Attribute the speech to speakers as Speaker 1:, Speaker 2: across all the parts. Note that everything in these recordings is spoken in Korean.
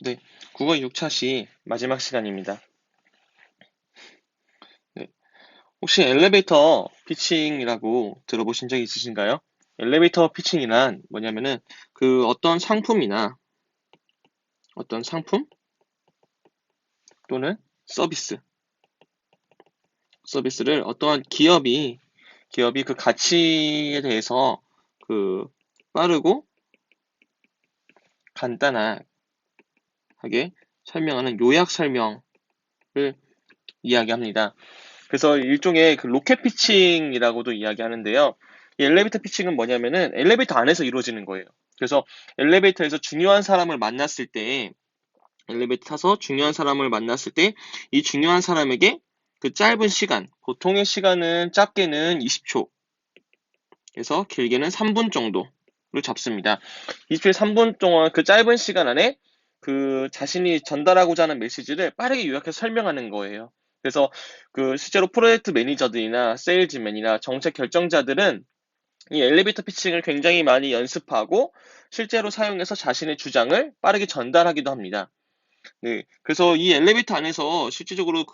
Speaker 1: 네, 국어 6차 시 마지막 시간입니다. 네, 혹시 엘리베이터 피칭이라고 들어보신 적 있으신가요? 엘리베이터 피칭이란 뭐냐면은 그 어떤 상품 또는 서비스, 서비스를 어떠한 기업이 그 가치에 대해서 그 빠르고 간단하게 설명하는 요약 설명을 이야기합니다. 그래서 일종의 그 로켓 피칭이라고도 이야기하는데요. 이 엘리베이터 피칭은 뭐냐면은 엘리베이터 안에서 이루어지는 거예요. 그래서 엘리베이터에서 중요한 사람을 만났을 때, 엘리베이터 타서 중요한 사람을 만났을 때, 이 중요한 사람에게 그 짧은 시간, 보통의 시간은 짧게는 20초에서 길게는 3분 정도를 잡습니다. 20초에 3분 동안 그 짧은 시간 안에 그 자신이 전달하고자 하는 메시지를 빠르게 요약해서 설명하는 거예요. 그래서 그 실제로 프로젝트 매니저들이나 세일즈맨이나 정책 결정자들은 이 엘리베이터 피칭을 굉장히 많이 연습하고 실제로 사용해서 자신의 주장을 빠르게 전달하기도 합니다. 네, 그래서 이 엘리베이터 안에서 실질적으로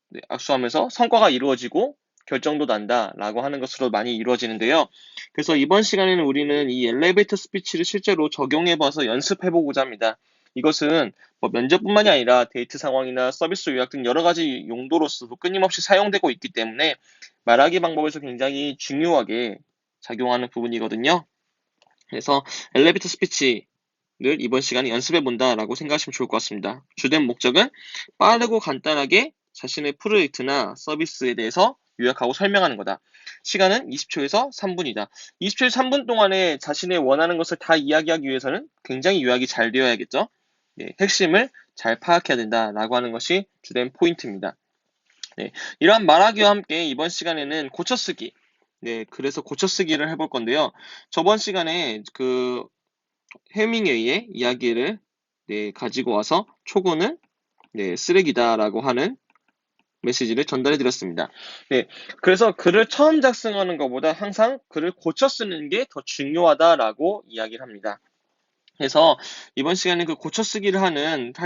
Speaker 1: 네, 악수하면서 성과가 이루어지고 결정도 난다라고 하는 것으로 많이 이루어지는데요. 그래서 이번 시간에는 우리는 이 엘리베이터 스피치를 실제로 적용해봐서 연습해보고자 합니다. 이것은 뭐 면접뿐만이 아니라 데이트 상황이나 서비스 요약 등 여러 가지 용도로서도 끊임없이 사용되고 있기 때문에 말하기 방법에서 굉장히 중요하게 작용하는 부분이거든요. 그래서 엘리베이터 스피치 를 이번 시간에 연습해 본다라고 생각하시면 좋을 것 같습니다. 주된 목적은 빠르고 간단하게 자신의 프로젝트나 서비스에 대해서 요약하고 설명하는 거다. 시간은 20초에서 3분이다. 20초에서 3분 동안에 자신의 원하는 것을 다 이야기하기 위해서는 굉장히 요약이 잘 되어야겠죠. 네, 핵심을 잘 파악해야 된다라고 하는 것이 주된 포인트입니다. 네, 이러한 말하기와 함께 이번 시간에는 고쳐쓰기. 네, 그래서 고쳐쓰기를 해볼 건데요. 저번 시간에 해밍웨이의 이야기를 네, 가지고 와서 초고는 네, 쓰레기다라고 하는 메시지를 전달해 드렸습니다. 네, 그래서 글을 처음 작성하는 것보다 항상 글을 고쳐 쓰는 게 더 중요하다라고 이야기를 합니다. 그래서 이번 시간에 그 고쳐 쓰기를 할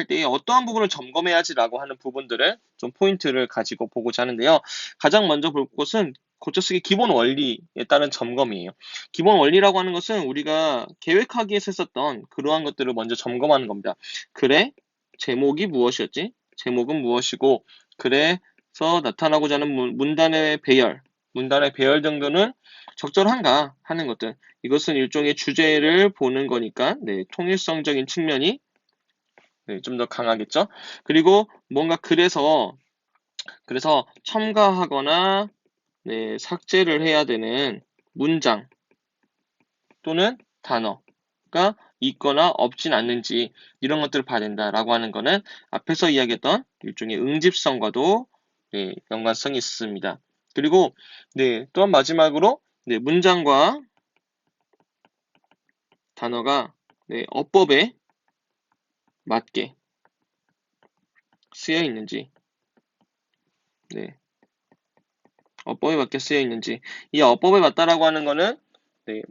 Speaker 1: 때에 어떠한 부분을 점검해야지라고 하는 부분들을 좀 포인트를 가지고 보고자 하는데요. 가장 먼저 볼 것은 고쳐 쓰기 기본 원리에 따른 점검이에요. 기본 원리라고 하는 것은 우리가 계획하기에서 썼던 그러한 것들을 먼저 점검하는 겁니다. 글의 제목이 무엇이었지? 제목은 무엇이고, 글에서 나타나고자 하는 문단의 배열 정도는 적절한가 하는 것들. 이것은 일종의 주제를 보는 거니까 네, 통일성적인 측면이 네, 좀 더 강하겠죠. 그리고 뭔가 그래서 첨가하거나 네, 삭제를 해야 되는 문장 또는 단어가 있거나 없진 않는지 이런 것들을 봐야 된다라고 하는 거는 앞에서 이야기했던 일종의 응집성과도 네, 연관성이 있습니다. 그리고 네, 또한 마지막으로 네, 문장과 단어가 네, 어법에 맞게 쓰여 있는지, 네, 어법에 맞게 쓰여 있는지, 이 어법에 맞다라고 하는 거는 네,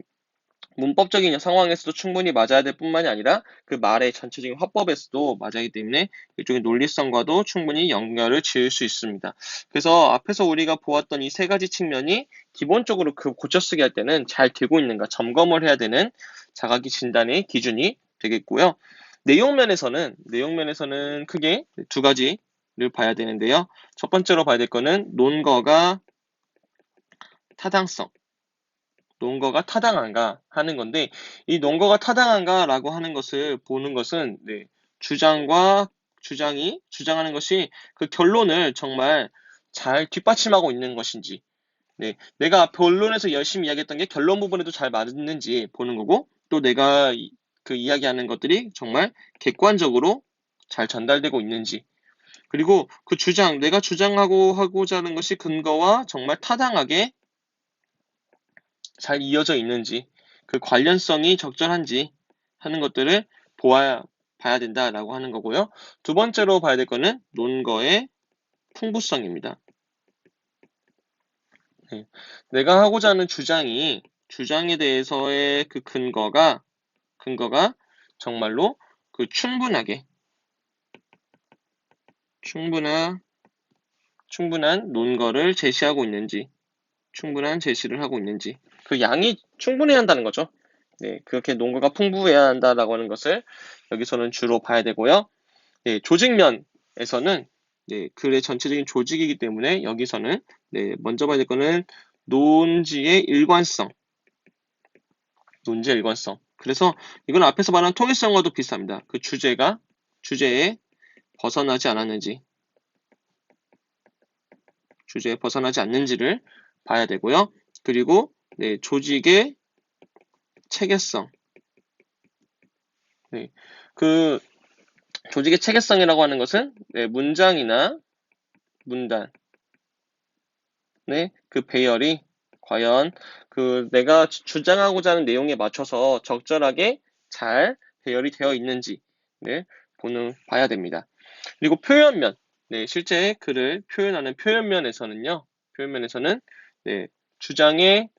Speaker 1: 문법적인 상황에서도 충분히 맞아야 될 뿐만이 아니라 그 말의 전체적인 화법에서도 맞아야 하기 때문에 일종의 논리성과도 충분히 연결을 지을 수 있습니다. 그래서 앞에서 우리가 보았던 이 세 가지 측면이 기본적으로 그 고쳐쓰기 할 때는 잘 되고 있는가 점검을 해야 되는 자가기 진단의 기준이 되겠고요. 내용 면에서는 크게 두 가지를 봐야 되는데요. 첫 번째로 봐야 될 거는 타당성. 논거가 타당한가 하는 건데, 이 논거가 타당한가라고 하는 것을 보는 것은, 네, 주장이 주장하는 것이 그 결론을 정말 잘 뒷받침하고 있는 것인지, 네, 내가 본론에서 열심히 이야기했던 게 결론 부분에도 잘 맞는지 보는 거고, 또 내가 그 이야기하는 것들이 정말 객관적으로 잘 전달되고 있는지, 그리고 내가 하고자 하는 것이 근거와 정말 타당하게 잘 이어져 있는지, 그 관련성이 적절한지 하는 것들을 봐야 된다라고 하는 거고요. 두 번째로 봐야 될 거는 논거의 풍부성입니다. 네. 내가 하고자 하는 주장에 대해서의 그 근거가 정말로 그 충분한 논거를 제시하고 있는지, 충분한 제시를 하고 있는지, 그 양이 충분해야 한다는 거죠. 네, 그렇게 논거가 풍부해야 한다라고 하는 것을 여기서는 주로 봐야 되고요. 네, 조직면에서는 네, 글의 전체적인 조직이기 때문에 여기서는 네, 먼저 봐야 될 거는 논지의 일관성. 논지의 일관성. 그래서 이건 앞에서 말한 통일성과도 비슷합니다. 그 주제에 벗어나지 않았는지, 주제에 벗어나지 않는지를 봐야 되고요. 그리고 네, 조직의 체계성. 네, 그 조직의 체계성이라고 하는 것은 네, 문장이나 문단의 그 배열이 과연 그 내가 주장하고자 하는 내용에 맞춰서 적절하게 잘 배열이 되어 있는지 네, 봐야 됩니다. 그리고 표현면, 네, 실제 글을 표현하는 표현면에서는 네, 주장의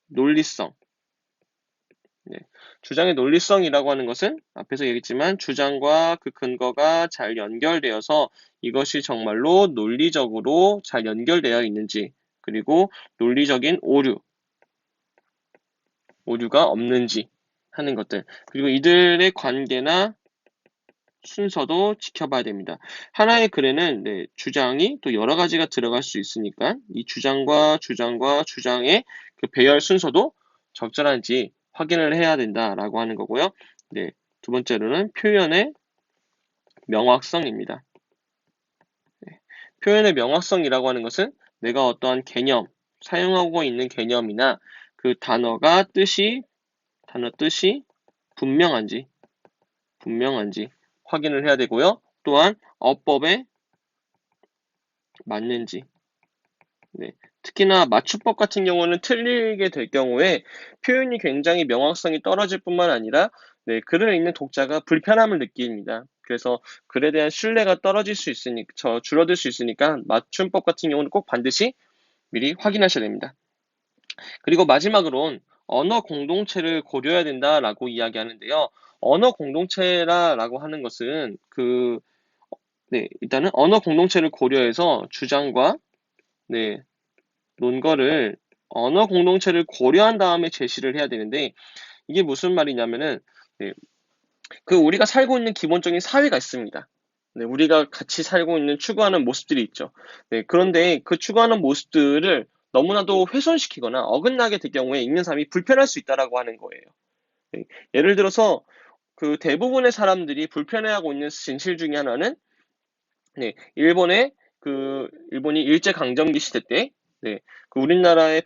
Speaker 1: 논리성, 네, 주장의 논리성이라고 하는 것은 앞에서 얘기했지만 주장과 그 근거가 잘 연결되어서 이것이 정말로 논리적으로 잘 연결되어 있는지, 그리고 논리적인 오류가 없는지 하는 것들, 그리고 이들의 관계나 순서도 지켜봐야 됩니다. 하나의 글에는 네, 주장이 또 여러 가지가 들어갈 수 있으니까 이 주장의 그 배열 순서도 적절한지 확인을 해야 된다라고 하는 거고요. 네, 두 번째로는 표현의 명확성입니다. 네, 표현의 명확성이라고 하는 것은 내가 어떠한 사용하고 있는 개념이나 그 단어 뜻이 분명한지 확인을 해야 되고요. 또한 어법에 맞는지. 네. 특히나 맞춤법 같은 경우는 틀리게 될 경우에 표현이 굉장히 명확성이 떨어질 뿐만 아니라 네, 글을 읽는 독자가 불편함을 느낍니다. 그래서 글에 대한 신뢰가 줄어들 수 있으니까 맞춤법 같은 경우는 꼭 반드시 미리 확인하셔야 됩니다. 그리고 마지막으로는 언어 공동체를 고려해야 된다라고 이야기하는데요. 언어 공동체라고 하는 것은 네, 일단은 언어 공동체를 고려해서 주장과 네, 논거를 언어 공동체를 고려한 다음에 제시를 해야 되는데 이게 무슨 말이냐면은 네, 우리가 살고 있는 기본적인 사회가 있습니다. 네, 우리가 같이 살고 있는 추구하는 모습들이 있죠. 네, 그런데 그 추구하는 모습들을 너무나도 훼손시키거나 어긋나게 될 경우에 읽는 사람이 불편할 수 있다라고 하는 거예요. 네, 예를 들어서 그 대부분의 사람들이 불편해하고 있는 진실 중에 하나는 네, 일본이 일제강점기 시대 때, 네, 그 우리나라의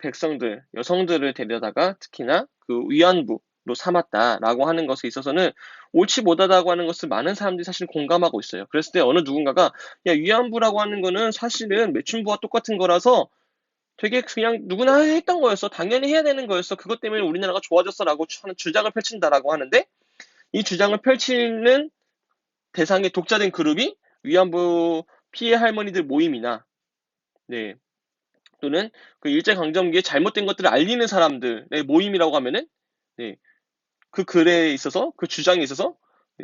Speaker 1: 여성들을 데려다가 특히나 그 위안부로 삼았다라고 하는 것에 있어서는 옳지 못하다고 하는 것을 많은 사람들이 사실 공감하고 있어요. 그랬을 때 어느 누군가가, 야, 위안부라고 하는 거는 사실은 매춘부와 똑같은 거라서 되게 그냥 누구나 했던 거였어. 당연히 해야 되는 거였어. 그것 때문에 우리나라가 좋아졌어라고 하는 주장을 펼친다라고 하는데, 이 주장을 펼치는 대상의 독자된 그룹이 위안부 피해 할머니들 모임이나 네, 또는 그 일제강점기에 잘못된 것들을 알리는 사람들의 모임이라고 하면은 네, 그 글에 있어서 그 주장에 있어서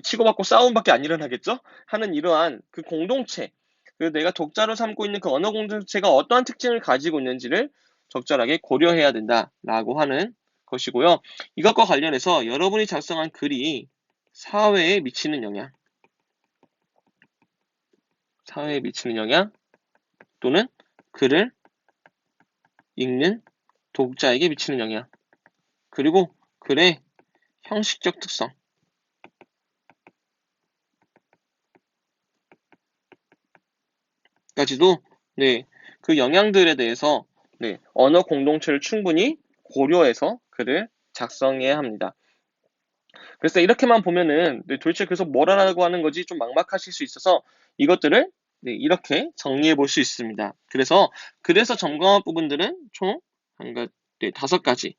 Speaker 1: 치고받고 싸움밖에 안 일어나겠죠? 하는 이러한 그 공동체, 내가 독자로 삼고 있는 그 언어 공동체가 어떠한 특징을 가지고 있는지를 적절하게 고려해야 된다라고 하는 것이고요. 이것과 관련해서 여러분이 작성한 글이 사회에 미치는 영향 또는 글을 읽는 독자에게 미치는 영향, 그리고 글의 형식적 특성까지도 네, 그 영향들에 대해서 네, 언어 공동체를 충분히 고려해서 글을 작성해야 합니다. 그래서 이렇게만 보면은 네, 도대체 그래서 뭘 하라고 하는 거지 좀 막막하실 수 있어서 이것들을 네, 이렇게 정리해 볼 수 있습니다. 그래서 점검한 부분들은 총 네, 5가지.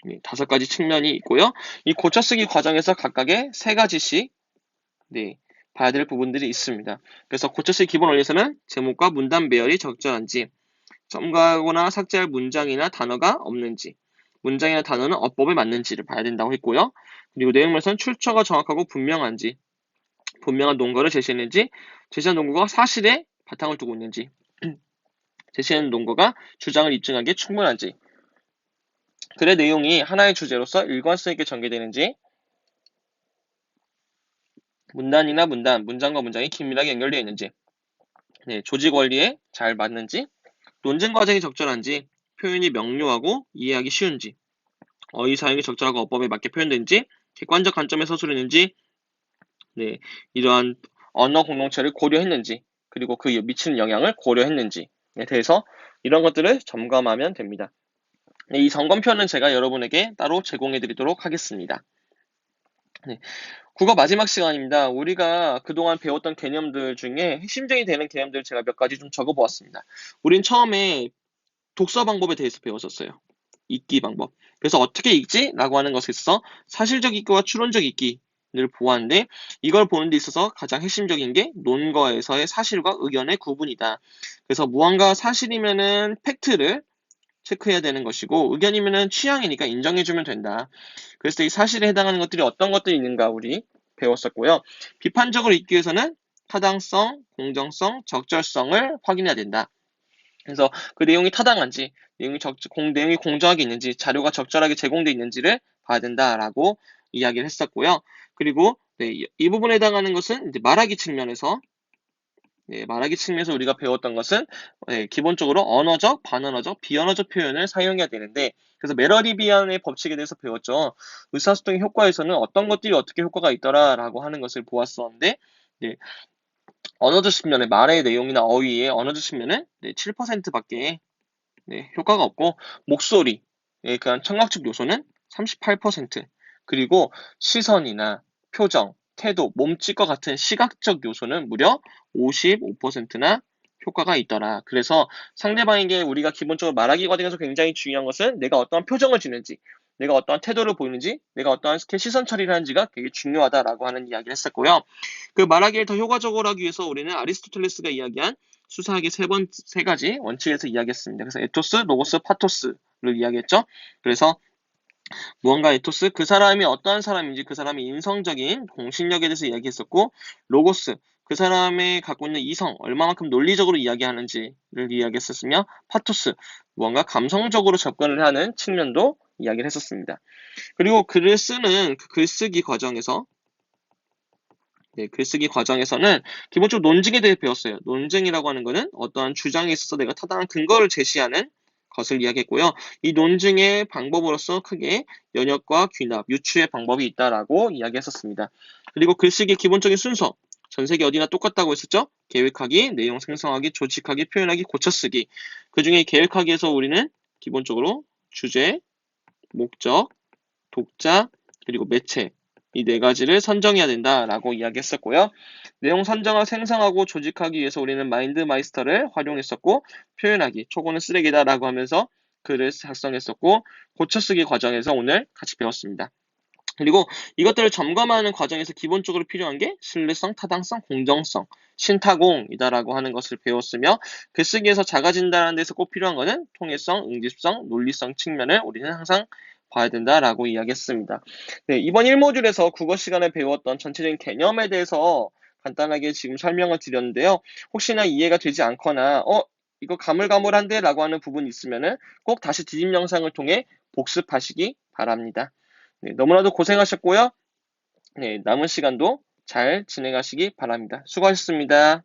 Speaker 1: 네, 5가지 측면이 있고요. 이 고쳐쓰기 과정에서 각각의 3가지씩 네, 봐야 될 부분들이 있습니다. 그래서 고쳐쓰기 기본 원리에서는 제목과 문단 배열이 적절한지, 첨가하거나 삭제할 문장이나 단어가 없는지, 문장이나 단어는 어법에 맞는지를 봐야 된다고 했고요. 그리고 내용물에서는 출처가 정확하고 분명한지, 분명한 논거를 제시했는지, 제시한 논거가 사실에 바탕을 두고 있는지, 제시한 논거가 주장을 입증하기에 충분한지, 글의 내용이 하나의 주제로서 일관성 있게 전개되는지, 문단이나 문단, 문장과 문장이 긴밀하게 연결되어 있는지, 조직 원리에 잘 맞는지, 논증 과정이 적절한지, 표현이 명료하고 이해하기 쉬운지, 어휘 사용이 적절하고 어법에 맞게 표현된지, 객관적 관점에서 서술했는지, 이러한 언어 공동체를 고려했는지, 그리고 그 미치는 영향을 고려했는지에 대해서 이런 것들을 점검하면 됩니다. 이 점검표는 제가 여러분에게 따로 제공해 드리도록 하겠습니다. 국어 마지막 시간입니다. 우리가 그동안 배웠던 개념들 중에 핵심적이 되는 개념들을 제가 몇 가지 좀 적어보았습니다. 우린 처음에 독서 방법에 대해서 배웠었어요. 읽기 방법. 그래서 어떻게 읽지? 라고 하는 것에 있어서 사실적 읽기와 추론적 읽기를 보았는데, 이걸 보는 데 있어서 가장 핵심적인 게 논거에서의 사실과 의견의 구분이다. 그래서 무언가 사실이면은 팩트를 체크해야 되는 것이고, 의견이면은 취향이니까 인정해주면 된다. 그래서 이 사실에 해당하는 것들이 어떤 것들이 있는가 우리 배웠었고요. 비판적으로 읽기 위해서는 타당성, 공정성, 적절성을 확인해야 된다. 그래서 그 내용이 타당한지, 내용이 공정하게 있는지, 자료가 적절하게 제공되어 있는지를 봐야 된다라고 이야기를 했었고요. 그리고 이 부분에 해당하는 것은 이제 말하기 측면에서 말하기 측면에서 우리가 배웠던 것은 기본적으로 언어적, 반언어적, 비언어적 표현을 사용해야 되는데, 그래서 메러리비안의 법칙에 대해서 배웠죠. 의사소통의 효과에서는 어떤 것들이 어떻게 효과가 있더라라고 하는 것을 보았었는데, 언어적 측면에 말의 내용이나 어휘의 언어적 측면은 7%밖에 효과가 없고, 목소리, 그러니까 청각적 요소는 38%, 그리고 시선이나 표정, 태도, 몸짓과 같은 시각적 요소는 무려 55%나 효과가 있더라. 그래서 상대방에게 우리가 기본적으로 말하기 과정에서 굉장히 중요한 것은 내가 어떠한 표정을 지는지, 내가 어떠한 태도를 보이는지, 내가 어떠한 시선 처리를 하는지가 되게 중요하다라고 하는 이야기를 했었고요. 그 말하기를 더 효과적으로 하기 위해서 우리는 아리스토텔레스가 이야기한 수사하기 세 가지 원칙에서 이야기했습니다. 그래서 에토스, 로고스, 파토스를 이야기했죠. 그래서 무언가 에토스, 그 사람이 어떠한 사람인지, 그 사람의 인성적인 공신력에 대해서 이야기했었고, 로고스, 그 사람이 갖고 있는 이성, 얼마만큼 논리적으로 이야기하는지를 이야기했었으며, 파토스, 무언가 감성적으로 접근을 하는 측면도 이야기를 했었습니다. 그리고 글을 쓰는 그 글쓰기 과정에서 글쓰기 과정에서는 기본적으로 논증에 대해 배웠어요. 논증이라고 하는 것은 어떠한 주장에 있어서 내가 타당한 근거를 제시하는 것을 이야기했고요. 이 논증의 방법으로서 크게 연역과 귀납, 유추의 방법이 있다라고 이야기했었습니다. 그리고 글쓰기의 기본적인 순서, 전 세계 어디나 똑같다고 했었죠? 계획하기, 내용 생성하기, 조직하기, 표현하기, 고쳐쓰기. 그 중에 계획하기에서 우리는 기본적으로 주제, 목적, 독자, 그리고 매체, 이 네 가지를 선정해야 된다라고 이야기했었고요. 내용 선정을 생성하고 조직하기 위해서 우리는 마인드마이스터를 활용했었고, 표현하기, 초고는 쓰레기다라고 하면서 글을 작성했었고, 고쳐쓰기 과정에서 오늘 같이 배웠습니다. 그리고 이것들을 점검하는 과정에서 기본적으로 필요한 게 신뢰성, 타당성, 공정성, 신타공이다라고 하는 것을 배웠으며, 글쓰기에서 작아진다는 데서 꼭 필요한 것은 통일성, 응집성, 논리성 측면을 우리는 항상 봐야 된다라고 이야기했습니다. 이번 1모듈에서 국어 시간에 배웠던 전체적인 개념에 대해서 간단하게 지금 설명을 드렸는데요. 혹시나 이해가 되지 않거나 이거 가물가물한데 라고 하는 부분이 있으면은 꼭 다시 뒤집 영상을 통해 복습하시기 바랍니다. 너무나도 고생하셨고요. 남은 시간도 잘 진행하시기 바랍니다. 수고하셨습니다.